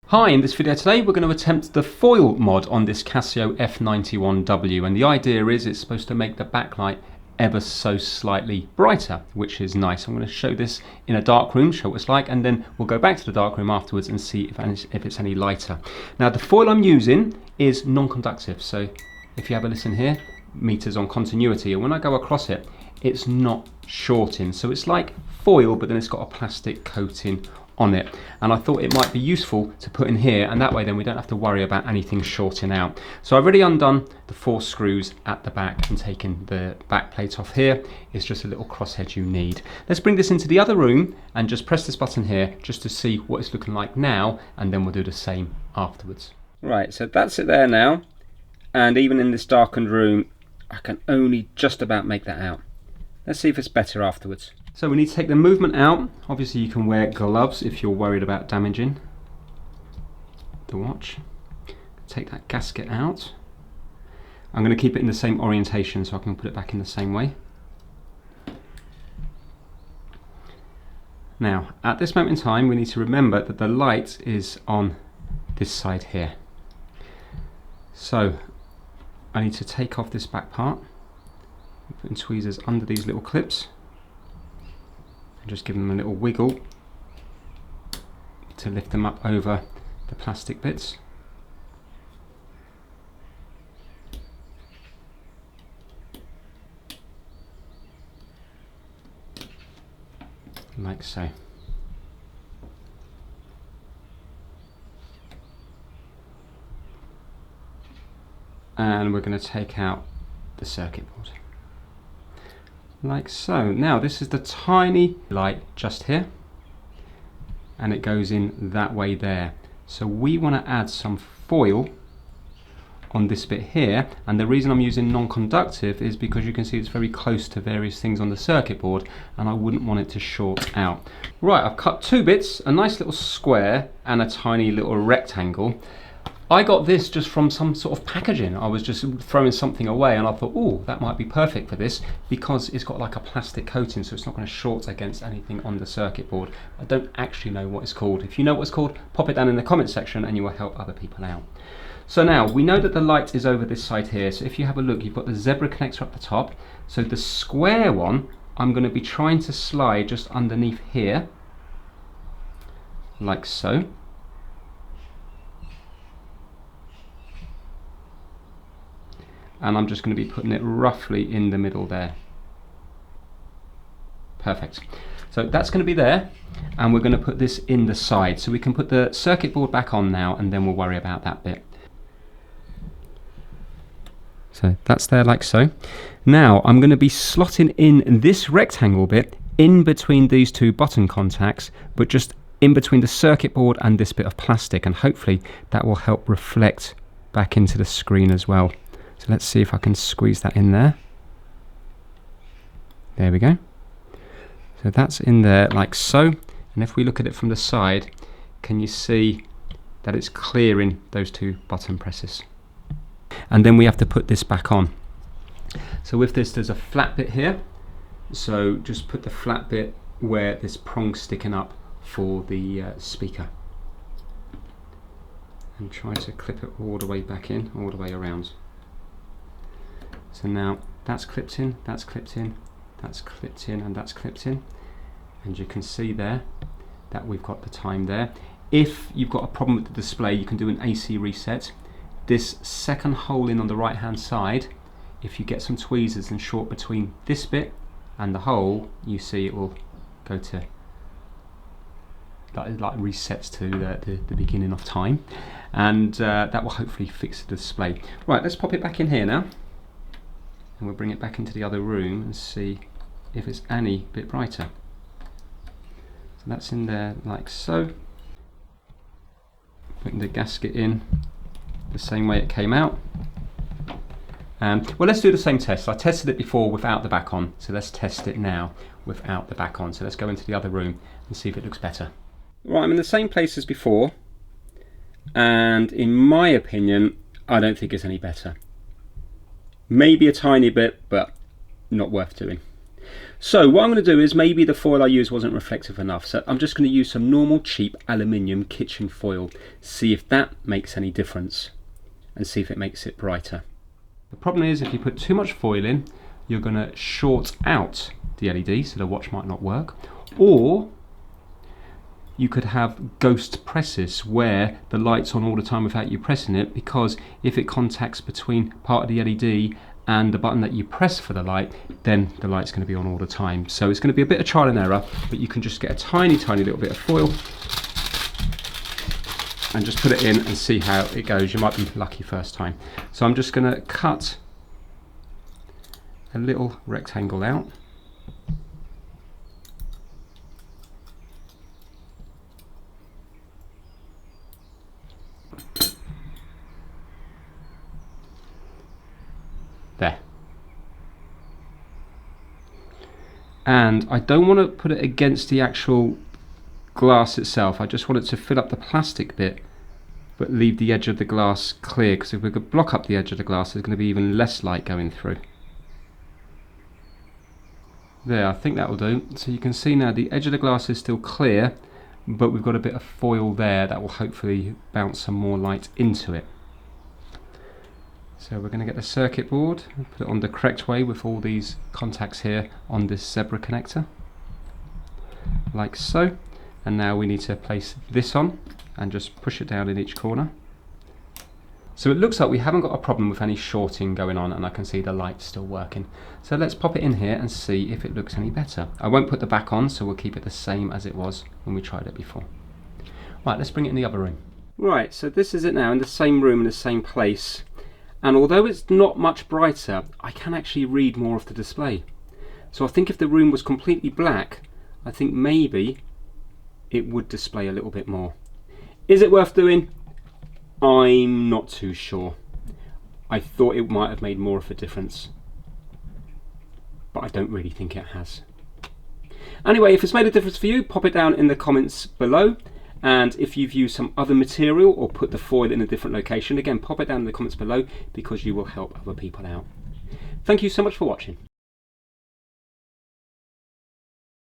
Hi, in this video today we're going to attempt the foil mod on this Casio F91W, and the idea is it's supposed to make the backlight ever so slightly brighter, which is nice. I'm going to show this in a dark room, show what it's like, and then we'll go back to the dark room afterwards and see if it's any lighter. Now the foil I'm using is non-conductive, so if you have a listen here, meters on continuity, and when I go across it, it's not shorting. So it's like foil, but then it's got a plastic coating on it, and I thought it might be useful to put in here, and that way then we don't have to worry about anything shorting out. So I've already undone the 4 screws at the back and taken the back plate off here. It's just a little crosshead you need. Let's bring this into the other room and just press this button here just to see what it's looking like now, and then we'll do the same afterwards. Right, so that's it there now, and even in this darkened room I can only just about make that out. Let's see if it's better afterwards. So we need to take the movement out. Obviously you can wear gloves if you're worried about damaging the watch. Take that gasket out. I'm going to keep it in the same orientation so I can put it back in the same way. Now at this moment in time we need to remember that the light is on this side here. So I need to take off this back part, putting tweezers under these little clips. Just give them a little wiggle to lift them up over the plastic bits. Like so. And we're going to take out the circuit board. Like so. Now this is the tiny light just here, and it goes in that way there. So we want to add some foil on this bit here, and the reason I'm using non-conductive is because you can see it's very close to various things on the circuit board, and I wouldn't want it to short out. Right, I've cut 2 bits, a nice little square and a tiny little rectangle. I got this just from some sort of packaging. I was just throwing something away and I thought, oh, that might be perfect for this because it's got like a plastic coating, so it's not going to short against anything on the circuit board. I don't actually know what it's called. If you know what it's called, pop it down in the comment section and you will help other people out. So now we know that the light is over this side here. So if you have a look, you've got the zebra connector up the top. So the square one, I'm going to be trying to slide just underneath here, like so. And I'm just going to be putting it roughly in the middle there. Perfect. So that's going to be there, and we're going to put this in the side. So we can put the circuit board back on now, and then we'll worry about that bit. So that's there like so. Now I'm going to be slotting in this rectangle bit in between these 2 button contacts, but just in between the circuit board and this bit of plastic, and hopefully that will help reflect back into the screen as well. So let's see if I can squeeze that in there. There we go. So that's in there like so. And if we look at it from the side, can you see that it's clearing those 2 button presses? And then we have to put this back on. So with this, there's a flat bit here. So just put the flat bit where this prong's sticking up for the speaker. And try to clip it all the way back in, all the way around. So now that's clipped in, that's clipped in, that's clipped in, and that's clipped in. And you can see there that we've got the time there. If you've got a problem with the display, you can do an AC reset. This second hole in on the right hand side, if you get some tweezers and short between this bit and the hole, you see it will go to like resets to the beginning of time, and that will hopefully fix the display. Right, let's pop it back in here now. And we'll bring it back into the other room and see if it's any bit brighter. So that's in there like so. Putting the gasket in the same way it came out. Well, let's do the same test. I tested it before without the back on, so let's test it now without the back on. So let's go into the other room and see if it looks better. Right, I'm in the same place as before, and in my opinion, I don't think it's any better. Maybe a tiny bit, but not worth doing. So what I'm going to do is, maybe the foil I used wasn't reflective enough, so I'm just going to use some normal cheap aluminium kitchen foil, see if that makes any difference and see if it makes it brighter. The problem is, if you put too much foil in, you're going to short out the LED, so the watch might not work, or you could have ghost presses where the light's on all the time without you pressing it, because if it contacts between part of the LED and the button that you press for the light, then the light's going to be on all the time. So it's going to be a bit of trial and error, but you can just get a tiny little bit of foil and just put it in and see how it goes. You might be lucky first time. So I'm just going to cut a little rectangle out. There. And I don't want to put it against the actual glass itself. I just want it to fill up the plastic bit but leave the edge of the glass clear, because if we could block up the edge of the glass, there's going to be even less light going through. There, I think that will do. So you can see now the edge of the glass is still clear, but we've got a bit of foil there that will hopefully bounce some more light into it. So we're going to get the circuit board and put it on the correct way with all these contacts here on this zebra connector, like so. And now we need to place this on and just push it down in each corner. So it looks like we haven't got a problem with any shorting going on, and I can see the light still working. So let's pop it in here and see if it looks any better. I won't put the back on, so we'll keep it the same as it was when we tried it before. Right, let's bring it in the other room. Right, so this is it now in the same room, in the same place. And although it's not much brighter, I can actually read more of the display. So I think if the room was completely black, I think maybe it would display a little bit more. Is it worth doing? I'm not too sure. I thought it might have made more of a difference, but I don't really think it has. Anyway, if it's made a difference for you, pop it down in the comments below. And if you've used some other material or put the foil in a different location, again, pop it down in the comments below, because you will help other people out. Thank you so much for watching.